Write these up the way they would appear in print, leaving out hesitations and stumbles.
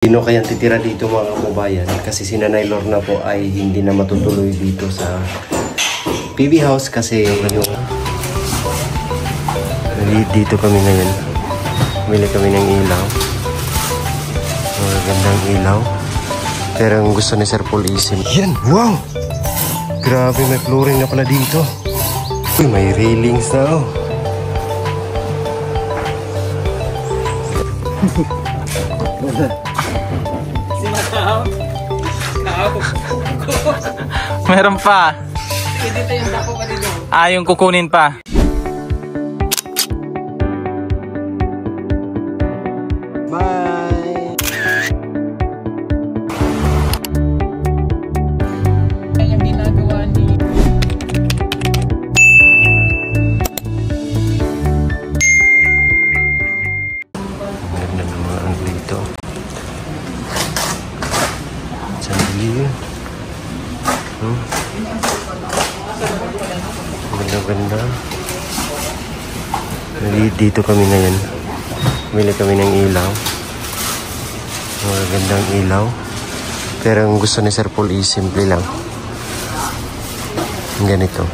Sino kayang titira dito mga kababayan kasi si Nanay Lorna po ay hindi na matutuloy dito sa PB House kasi yung dito kami ngayon. Bili kami ng ilaw. Magandang ilaw. Pero ang gusto ni Sir Paul isim. Yan! Wow! Grabe, may flooring na pala dito. Uy, may railings na oh. Meron pa. Yung kukunin pa. Bye! Yung ginagawa ni Maganda naman dito. Sandali. Ganda-ganda. Dito kami ngayon. Bili kami ng ilaw. Magandang ilaw. Pero ang gusto ni Sir Paul is simple lang. Ganito.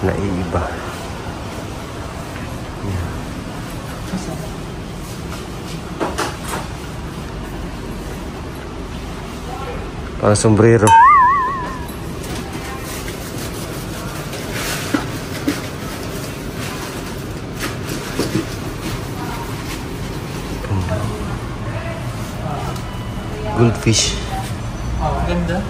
Naiiba. Pang sombrero. Goldfish. Ganda.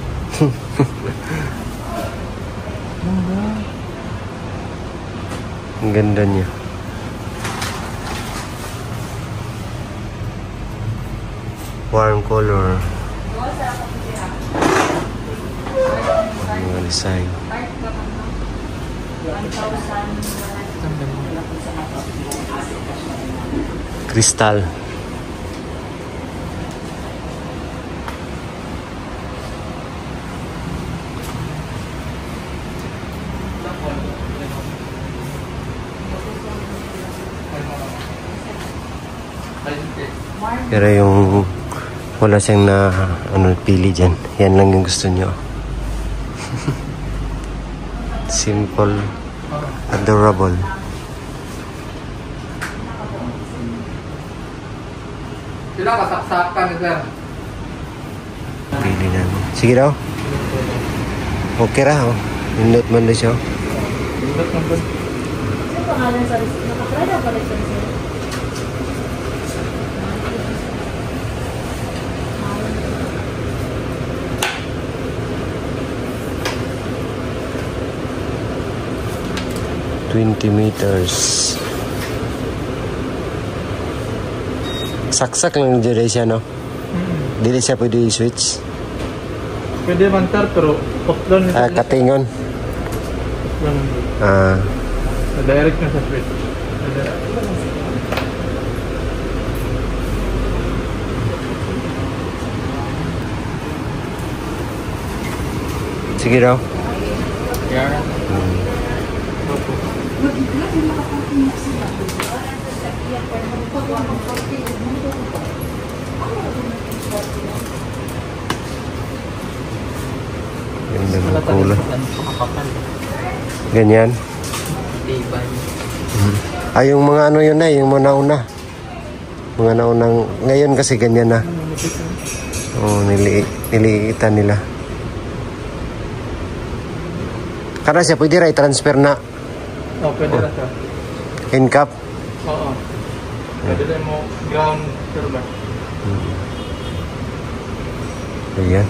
Ang ganda niya. Warm color. Mga design. Kristal. Pero yung wala siyang na pili dyan. Yan lang yung gusto nyo. Simple, adorable. Sila kasaksakan ni Sir. Pili namin. Sige daw. Okay ra oh. Nindot man na siya. Nindot man ba? Ano pangalan sa receipt? Nakatry na pala siya, sir. 20 meters. Saksak lang dito siya, no? Dili siya pwede i-switch. Pwede man sir, pero potlon nito. Katingon. Direct na sa switch. Sige daw. Yeah. Ganda ng kulay. Ganyan. Yung mga ano yun na, yung mga nauna. Mga naunang, ngayon kasi ganyan na. Niliitan nila. Karena siya pwede rin transfer na. Pwede na siya. In cap. Oo. Pwede rin mo ground server. Ayan.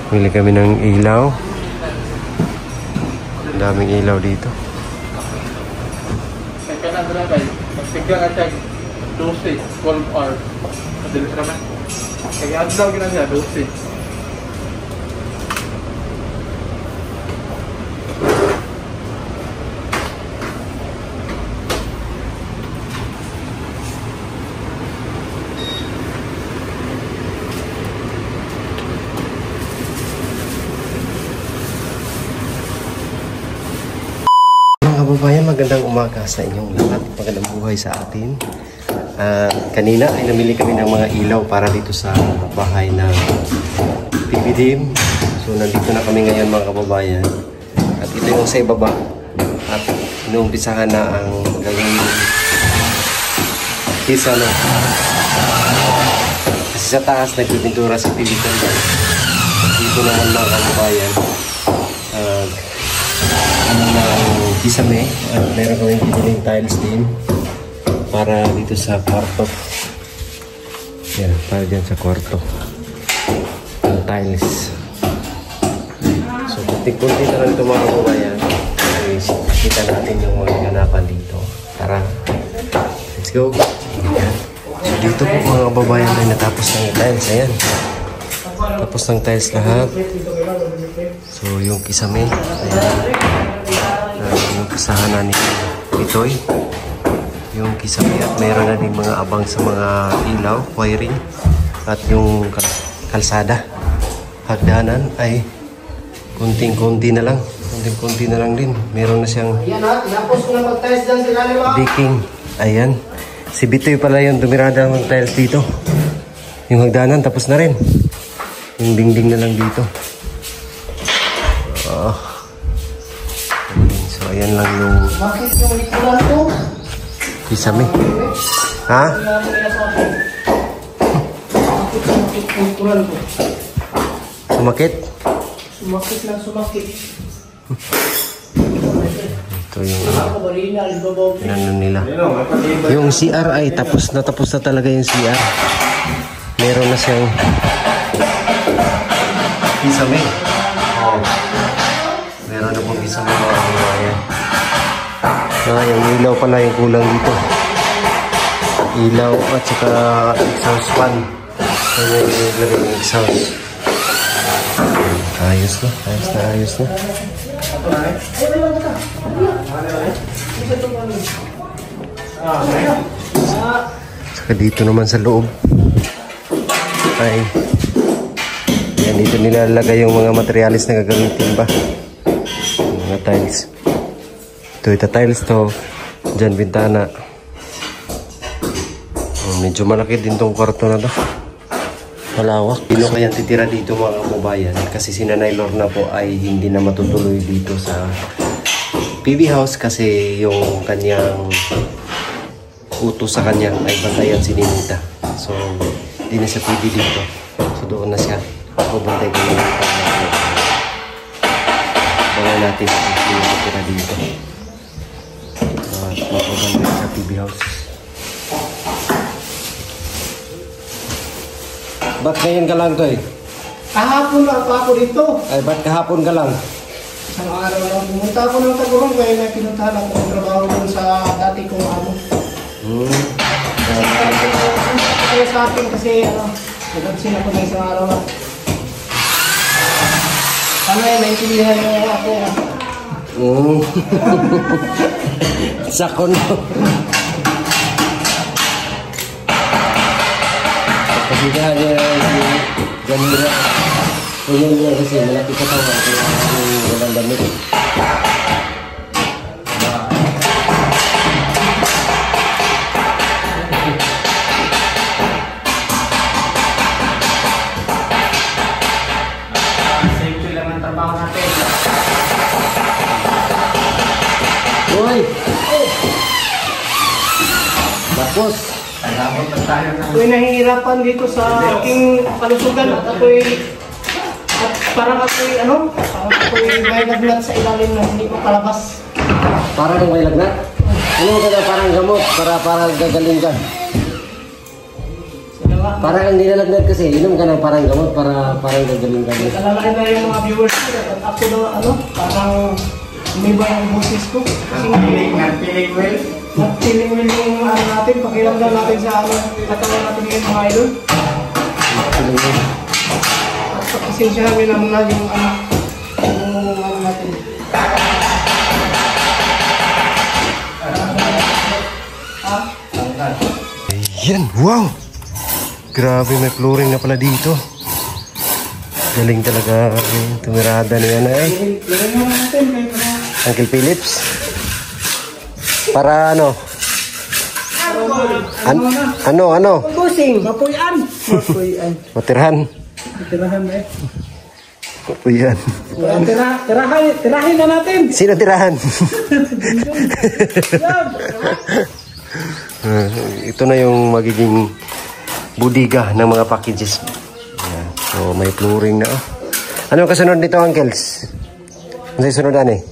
Bili kami ng ilaw. Ang daming ilaw dito. Kaya na dala kayo. Magsigla ka siya 12 hours. Madalit naman. Kaya adlaw gina siya 12. Mga kababayan, magandang umaga sa inyong lahat. Magandang buhay sa atin. Kanina ay namili kami ng mga ilaw para dito sa bahay ng PBDM. So nandito na kami ngayon mga kababayan. At ito yung sa ibaba. At inuumpisahan na ang gagawin kisame. Kasi sa taas nagpipintura si PBDM. Dito naman mga kababayan. Kisame. At meron kami pipiling tiles din. Para dito sa kwarto. Yan, para dyan sa kwarto. Yung tiles. So, kunti-kunti na lang ito mga kababayan. Kita natin yung mga ganapan dito. Tara. Let's go. Yan. So, dito po mga kababayan ay natapos ng tiles. Ayan. Tapos ng tiles lahat. So, yung kisame. Ayan. Yung kasahan na ni Itoy. Yung kisame at meron na din mga abang sa mga ilaw, wiring at yung kalsada, hagdanan ay kunting-kunti na lang, din. Meron na siyang decking. Ayan, si Bitoy pala yung dumirada ng tiles dito. Yung hagdanan tapos na rin, yung dingding na lang dito. So ayan lang yung kisame. Ha? Sumakit? Sumakit. Ito yung ano nila. Yung CR ay tapos na talaga yung CR. Meron na siyang kisame. Oh. Meron na pong kisame mga kababayan. Yung ilaw pala yung kulang dito. Ilaw at saka exhaust fan. Ayan yung exhaust. Ayos na. Saka dito naman sa loob ay yan, dito nilalagay yung mga materialis na gagamitin ba. Mga tiles. Ito tiles to. Diyan bintana. Medyo malaki din tong kwarto na to. Malawak. Dino kaya titira dito mga kababayan kasi si Nanay Lorna po ay hindi na matutuloy dito sa PB house kasi yung kanyang utos sa kanya ay bantayan si Ninita. So hindi na siya pwede dito. So doon na siya. Pabantay ko na bangan natin kung sino titira dito. Mapabantay sa PB house. Ba't ngayon ka lang to eh? Kahapon na ako dito. Ay, ba't kahapon ka lang? Isang araw lang. Pumunta ako ng Tagurong kaya may pinuntahan ako ng trabaho dun sa dati kong amo. Kaya sa akin kasi nagagsin ako na isang araw lang. Ano eh, naintindihan mo ako. Sakon mo. Kasi kaya ganira. Ganyan niya kasi malaki katawan kaya walang damit. Simple lang ang trabaho natin. Uy! Tapos! Ako'y nahihirapan dito sa aking kalusugan at ako'y parang ako'y may lagnat sa ilalim na hindi ko kalabas. Parang may lagnat? Ano ka na parang gamot para gagaling ka? Parang hindi na lagnat kasi, inom ka na parang gamot para gagaling ka. Nakalaki na yung mga viewers ko at ako na parang umiba yung boses ko. Kasi feeling well yung natin, pakiramdam natin sa katawan natin ngayon mga idol. At pasensyahan nyo na muna yung natin. Ayan, wow! Grabe, may flooring na pala dito. Galing talaga tumirada niya na eh. Uncle Philips. Para ano? Ano? Busing. Mapuyan. Matirhan. Tirahan na eh. Mapuyan. Tirahin na natin. Sino tirahan? Ito na yung magiging budiga ng mga packages. Ayan. So may flooring na. Ano ang kasunod nito, uncles? Ano yung sunodan eh?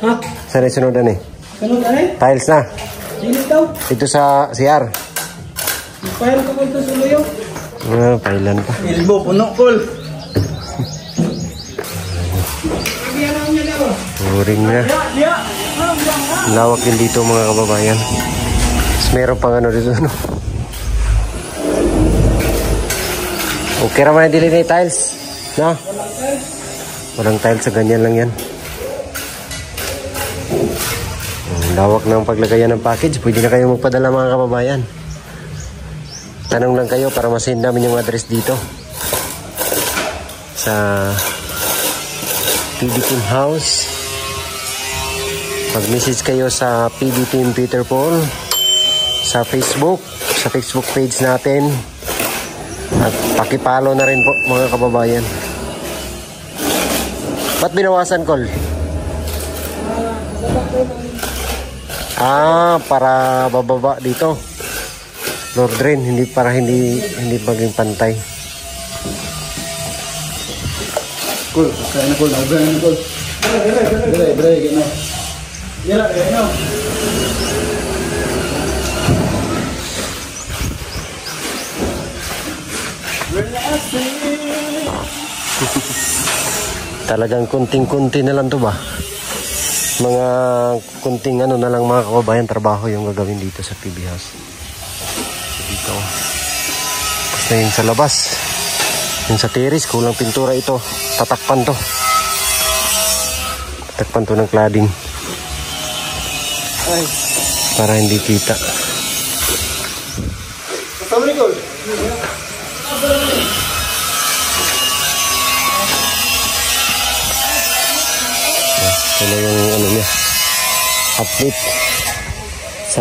Ha? Saan yung sunodan eh? Sunod na eh? Tiles na. Dito daw. Ito sa CR. Pahal ko ito sa luyo. Pailan pa. Ilbo, puno, kol. Flooring na. Lawak din dito mga kababayan. Tapos meron pang ano dito. No? Okay naman yung dili na tiles. No? Walang tiles sa ganyan lang yan. Lawak ng paglagayan ng package. Pwede na kayo magpadala mga kababayan. Tanong lang kayo para masend namin yung address dito. Sa PB Team House. Mag-message kayo sa PB Team Peter Paul. Sa Facebook page natin. At pakipalo na rin po mga kababayan. Ba't binawasan, Col? Para bababa dito. Lord drain, para hindi maging pantay. Kol, kaya na kol, naugan na kol. Dire, gano. Yara, gano. Talagang kunting-kunti na lang to ba? Mga kunting ano na lang mga kababayan, trabaho yung gagawin dito sa PB House. So dito. Basta yung sa labas. Yung sa terrace, kulang pintura ito. Tatakpan to. Tatakpan to ng cladding. Ay. Para hindi kita. Kasama ni kol. Ano yung ano niya, update sa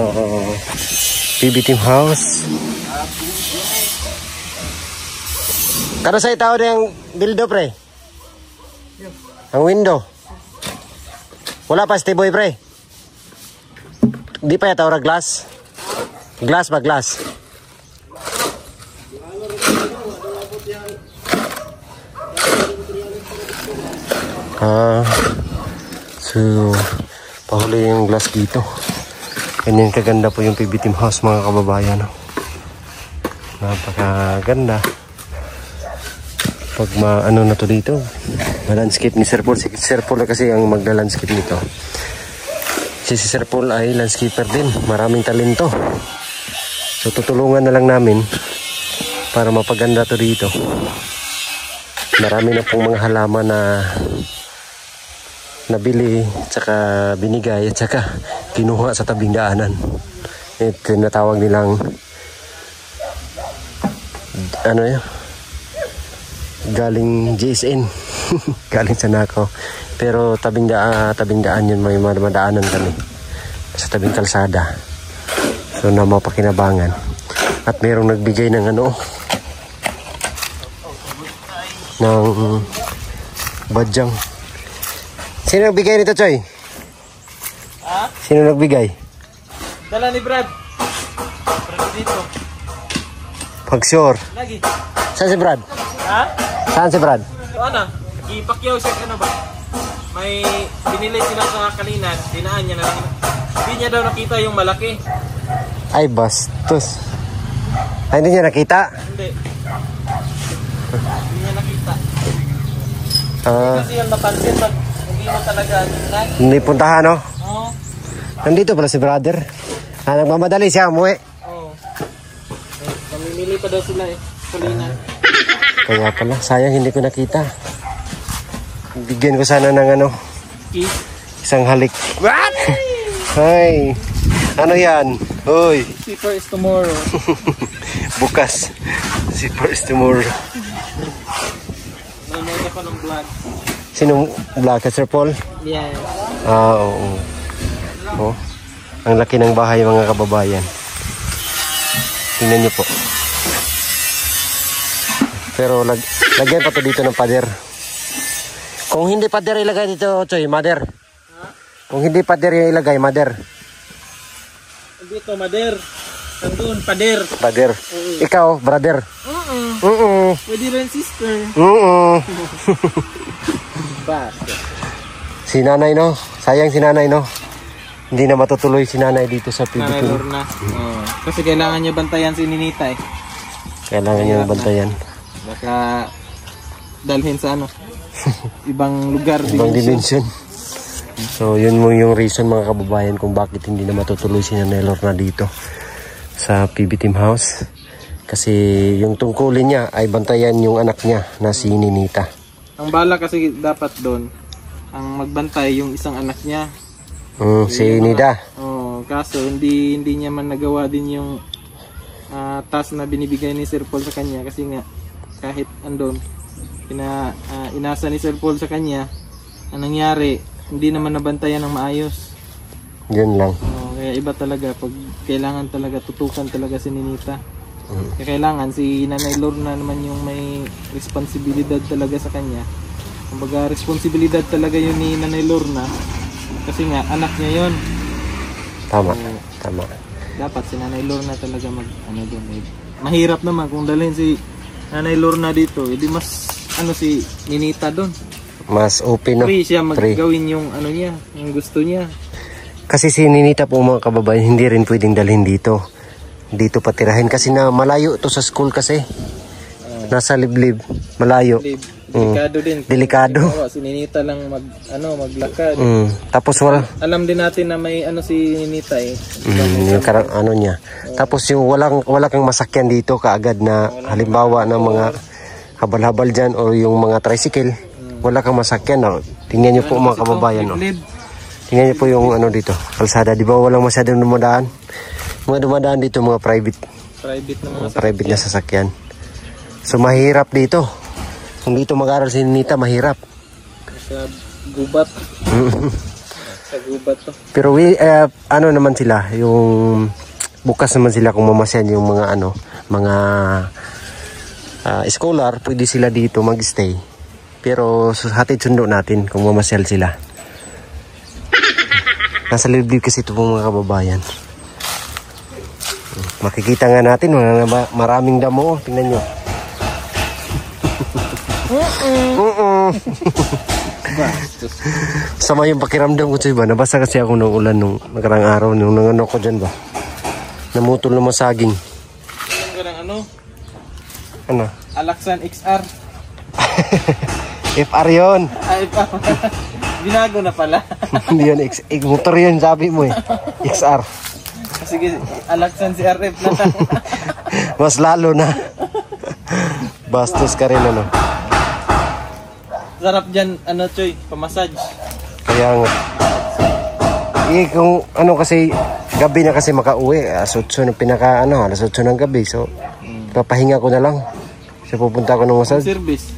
PB Team House. Kano sa itaw na yung dildo pre? Ang window wala pa steboy pre? Di pa yata ora glass ba glass? So, pahuli yung glass dito. Ganyan kaganda po yung PB Team House mga kababayan. No? Napakaganda. Pag ano na to dito, ma-landscape ni Sir Paul. Si Sir Paul na kasi ang magla-landscape nito. Si Sir Paul ay landscaper din. Maraming talento. So, tutulungan na lang namin para mapaganda to dito. Marami na pong mga halaman na nabili, tsaka binigay, at tsaka kinuha sa tabing daanan. Ito tinatawag nilang ano yun? Galing GSN. Galing sa Nako. Pero tabing daan yun, may madaanan kami sa tabing kalsada. So na mapakinabangan. At mayroong nagbigay ng ano, ng badyang. Sino nagbigay nito, Choy? Ha? Sino nagbigay? Dala ni Brad. Brad dito. Pag-sure. Lagi. Saan si Brad? Ha? Saan si Brad? So ano? Ipakyaw siya ano ba? May binili sila sa Kalinan. Dinaan niya na lang. Hindi niya daw nakita yung malaki. Ay, bastos. Ay, hindi niya nakita? Hindi. Hindi niya nakita. Ah, Kasi yung napansin pag hindi mo talaga hindi puntahan, no? Oo. Nandito pala si brother. Nagmamadali siya, umuwi. Oo. Mamimili pa daw sila eh. Kulinan. Kaya pala, sayang hindi ko nakita. Bigyan ko sana ng ano, isang halik. What? Hay. Ano yan? Hoy. Zipper is tomorrow. Bukas. Zipper is tomorrow. Nanonood ako ng vlog. Sinong vlog ka, Sir Paul? Yeah. Oo. Oh, ang laki ng bahay mga kababayan. Tingnan nyo po. Pero lagyan pa to dito ng pader. Kung hindi pader ilagay dito, Choy, mother. Kung hindi pader yung ilagay, mother. Dito, mader. Nandun, pader. Pader. Ikaw, brother. Pwede rin sister. Basta. Si nanay, no? Sayang si nanay, no? Hindi na matutuloy si nanay dito sa Nanay PBT. Lorna. Kasi kailangan niya bantayan si Ninita eh. Kailangan niya bantayan. Baka dalhin sa ano. Ibang lugar. Ibang dimension. So, yun mo yung reason mga kababayan kung bakit hindi na matutuloy si Nanay Lorna dito sa PB Team House. Kasi yung tungkulin niya ay bantayan yung anak niya na si Ninita. Ang bala kasi dapat doon, ang magbantay yung isang anak niya. Si Nida. Kaso hindi niya man nagawa din yung task na binibigay ni Sir Paul sa kanya kasi nga kahit andon inasa ni Sir Paul sa kanya, ang nangyari hindi naman nabantayan ng maayos. Yun lang. Kaya iba talaga pag kailangan talaga tutukan talaga si Ninita. Kaya kailangan si Nanay Lorna naman yung may responsibilidad talaga sa kanya. Kumbaga responsibilidad talaga yun ni Nanay Lorna kasi nga anak niya yun. Tama. Tama. Dapat si Nanay Lorna talaga doon. Mahirap naman kung dalhin si Nanay Lorna dito, edi mas si Ninita doon. Mas open, no? Free siya maggawin yung niya, yung gusto niya. Kasi si Ninita po mga kababayan, hindi rin pwedeng dalhin dito. Dito patirahin kasi na malayo to sa school kasi. Nasa liblib, malayo. Delikado din. Delikado. Si Ninita lang maglakad. Tapos wala. Alam din natin na may si Ninita eh. Yung niya. Tapos yung wala kang masakyan dito kaagad na halimbawa ng mga habal-habal dyan o yung mga tricycle. Wala kang masakyan. No? Tingnan nyo po mga kababayan. No? Tingnan nyo po yung dito. Kalsada. Di ba walang masyadong dumadaan? Mga dumadaan dito mga private. Private na sasakyan. So mahirap dito. Kung dito mag-aral si Ninita, mahirap. Sa gubat. Sa gubat to. Pero naman sila, yung bukas naman sila kung mamasyan yung mga mga scholar, pwede sila dito mag-stay. Pero hatid sundo natin kung mamasyal sila. Nasa liblib kasi ito pong mga kababayan. Makikita nga natin, maraming damo. Tingnan nyo. Sama yung pakiramdam ko ba? Nabasa kasi ako ng ulan nung nakarang araw nung nangano ko dyan ba? Namutol na masaging. Ano? Alaxan XR. FR yun. Binago na pala. Hindi yun, motor yun sabi mo eh. XR. Sige, Alaxan si RF na lang. Mas lalo na. Bastos ka rin Sarap dyan, Choy, pamassage. Kaya nga. Kung kasi, gabi na kasi makauwi. Alas 8 ng alas 8 ng gabi. So, papahinga ko na lang. So, pupunta ako ng massage. Service.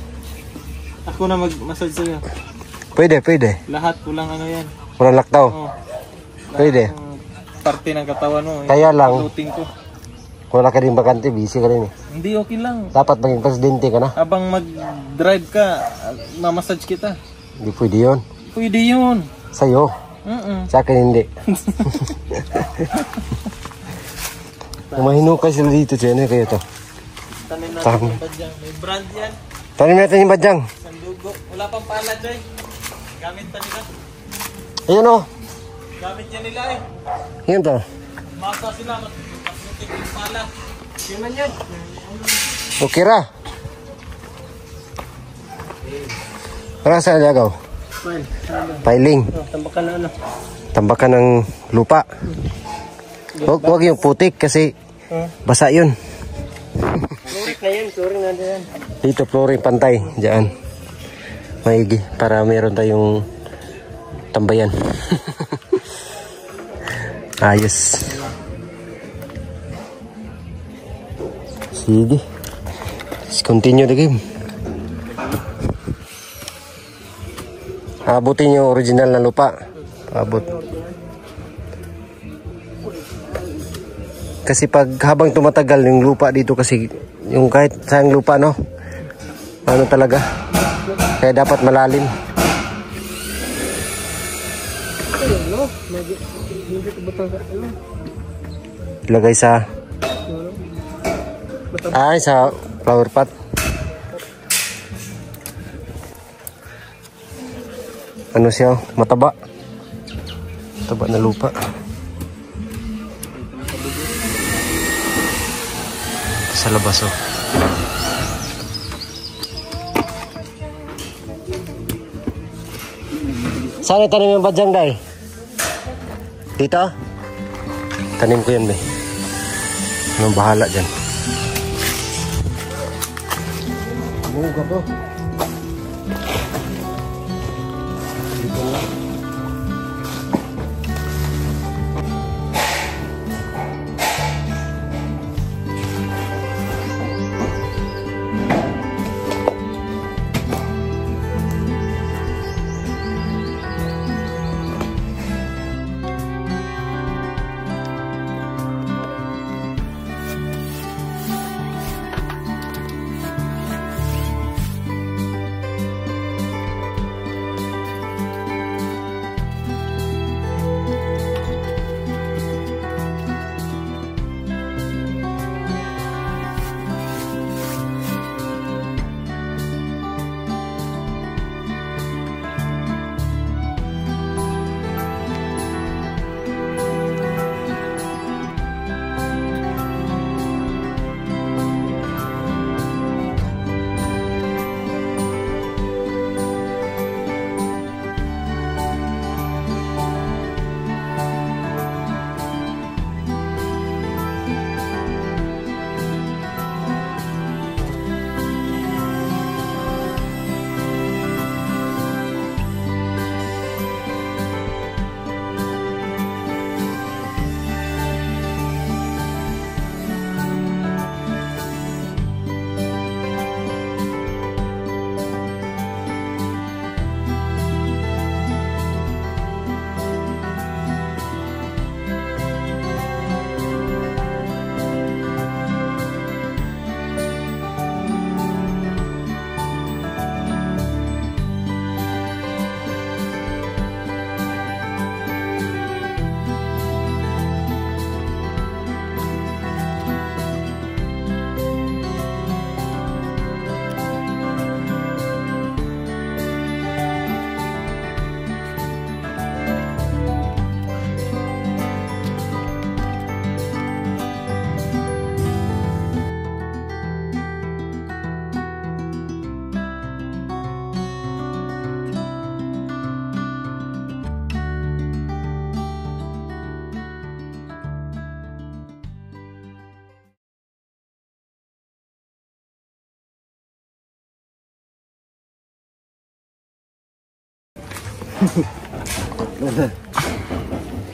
Ako na mag-massage sa'yo. Pwede. Lahat, kulang yan. Walang laktaw. Pwede. Parte ng katawan mo. Kaya lang. Ko. Wala ka rin bakante, busy ka rin eh. Hindi, okay lang. Dapat maging presidente ka na. Habang mag-drive ka, mamassage kita. Hindi pwede yun. Pwede yun. Sa'yo. Sa akin hindi. Mahinuka sila dito, Chen. Kaya to. Tanim natin yung badyang. May brand yan. Tanim natin yung badyang. Sandugo. Wala pang pala, Joy. Gamit pa nila. Ayun o. Gamit niya nila eh. Yan to. Masa sila. Masutik yung pala. Yun man yan. Okay ra. Para sa lagaw. Piling. Tambakan na Tambakan ng lupa. Huwag yung putik kasi basa yun. Flooring na yan. Flooring na yan. Dito flooring pantay. Diyan. Maigi. Para meron tayong tambayan. Ayos. Sige. Let's continue the game. Abutin yung original na lupa. Abot. Kasi pag habang tumatagal yung lupa dito kasi yung kahit sayang lupa no. Ano talaga? Kaya dapat malalim. Ilagay sa sa flower pot. Ano siya? Mataba. Mataba na lupa. Ito sa labas oh. Saan itanim yung badyang, Day? Dito? Tanim ko yan, Day. Anong bahala dyan? Buga po. Dito lang.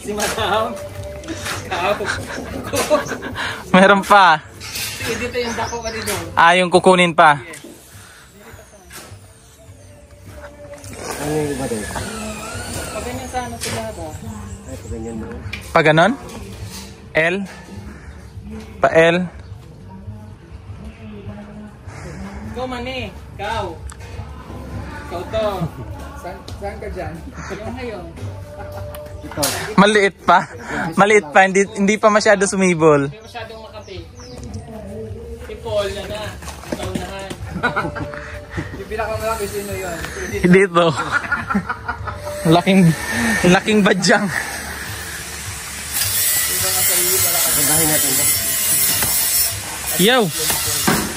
Si Madam. Meron pa. Sige, dito yung dako ka dito. Yung kukunin pa. Ano yung iba doon? Paganyan sana sila ba? Ay, paganyan mo. Pa ganon? L? Pa L? Ikaw man eh. Ikaw. Ikaw to. Saan ka dyan? Yung ngayon. Ito. Maliit pa. Maliit pa. Hindi pa masyado sumibol. Hindi masyadong makati. Si Paul na na. Ikaw nahan. Yung pinakamalaki sino yun? Dito. Laking badyang. Pagdahin natin ba? Yaw.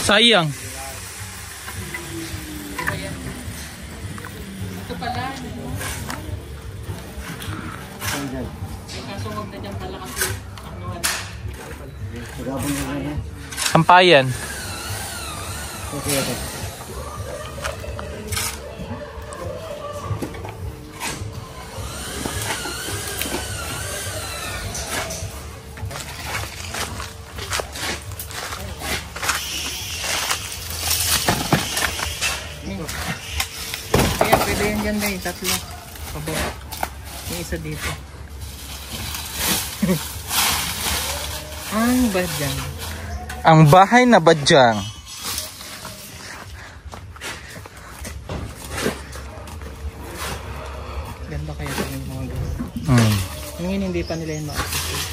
Sayang. Ito pala. Saan dyan? Kaso huwag na dyan pala kasi. Magabang mo na yan. Sampayan. Okay, okay. Kaya pwede yan dyan dahil. Tatlo. Pababa. May isa dito. Ang badyang. Ang bahay na badyang. Ganda kaya sa mga ganun. Ngayon hindi pa nila yun ma-assist.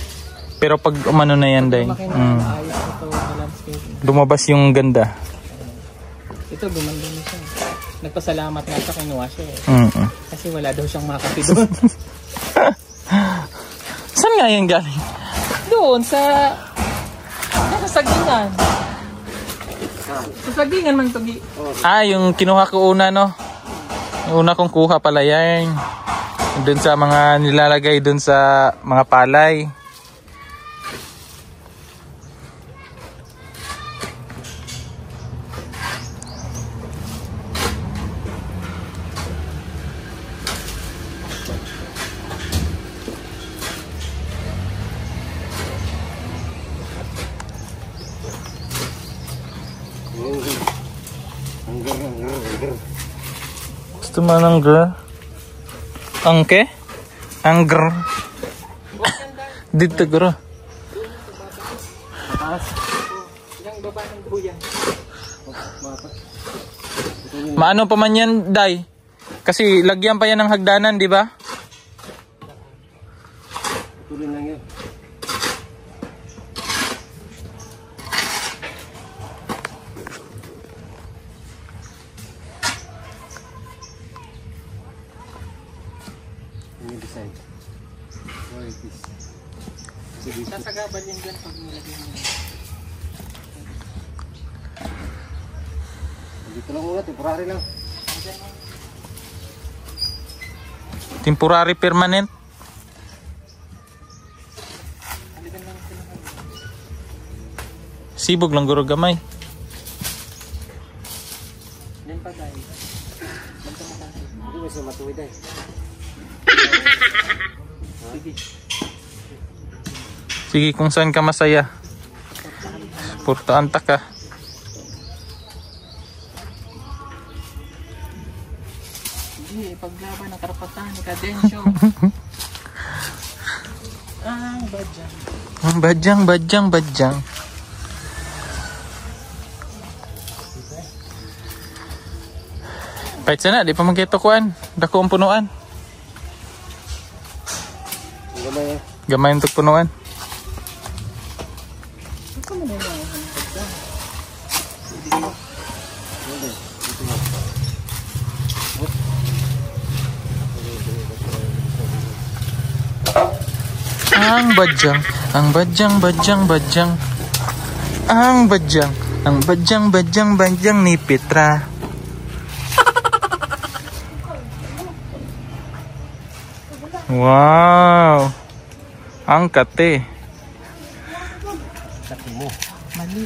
Pero pag umano na yan, Day. Lumaki na maayos ito sa landscape. Lumabas yung ganda. Ito, gumanda na siya. Nagpasalamat nga sa kinuha siya eh. Kasi wala daw siyang makapi doon. Saan nga yan galing? Doon sa sagingan. Sa sagingan man tugi. Ah, yung kinuha ko una, no? Yung una kong kuha pala yan. Doon sa mga nilalagay doon sa mga palay. Gusto mo ng girl? Angke? Angger? Dito gro. Yung baba ng buyan. Maano pa man yan, Day? Kasi lagyan pa yan ng hagdanan, di ba? Tuloy lang yun. Yung design. Where is this? Sasagaban yan dyan pag nilagyan mo. Dito lang muna, temporary lang. Temporary permanent. Sibog lang guro gamay. Yan pa tayo. Hindi mo siya matuwid eh. Sige, kung saan ka masaya. Portaan ta ka. Hindi, paglaban ng karapatan ni Kadensyo. Ang badyang. Ang badyang, badyang, badyang. Pahit sana, di pa magkito kuan. Dako ang punuan. Gamay eh. Gamay untuk punuan. Ang badyang, ang badyang, badyang, badyang. Ang badyang, ang badyang, badyang, badyang ni Petra. Wow. Ang kate. Mali.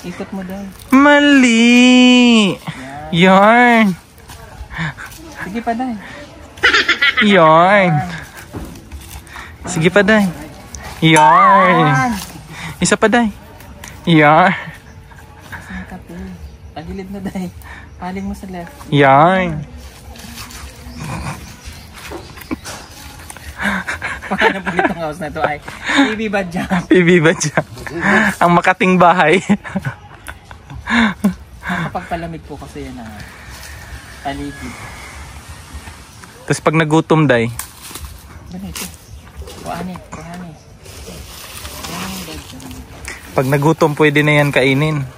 Ikot mo daw. Mali. Yarn. Sige pa daw. Yarn. Sige pa, Day. Yarn. Isa pa, Day. Yarn. Saan ka po? Pagilid na daw. Paling mo sa left. Yarn. Paano po itong house na to ay PB Badyang. PB ba dyan? Ang makating bahay. Nakapagpalamig po kasi yan ang paligid. Tapos pag nagutom, Day. Ganito. Kuhani. Kuhani. Ang badyang. Pag nagutom, pwede na yan kainin.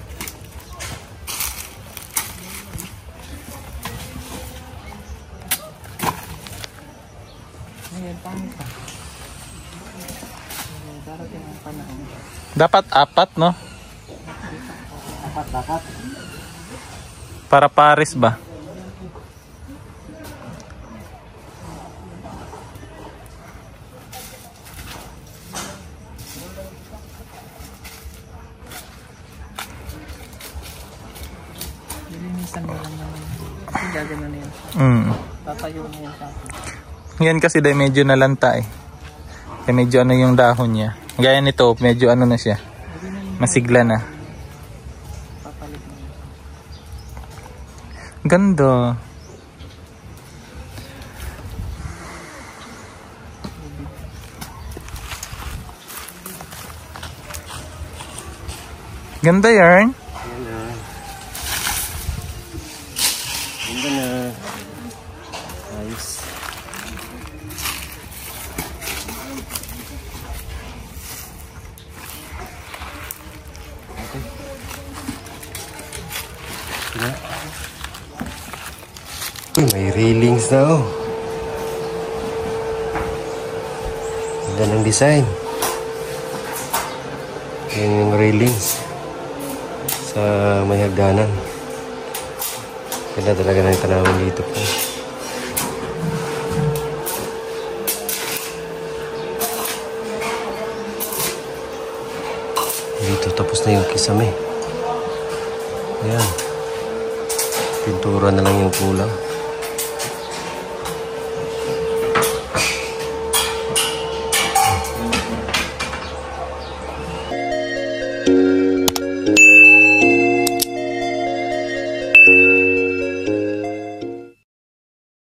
Ngayon, pangit pa. Darating ang panahon. Dapat apat, no? Dapat. Para pares ba? Nilinisan mo lang naman. Kasi gagano na yan. Tatayo na yan sa akin. Yan kasi dahil medyo nalanta eh. Kaya medyo ano yung dahon niya. Gaya nito, medyo ano na siya. Masigla na. Papalit na yan. Ganda. Ganda yarn. Ayan na. Ganda na. Ayos. Okay. Yeah. Uy, may railings na oh. Ganda ng design. Yan yung railings sa may hagdanan. Ganda talaga ng tanawin dito po. Dito tapos na yung kisame. Ayan. Pintura na lang yung kulang.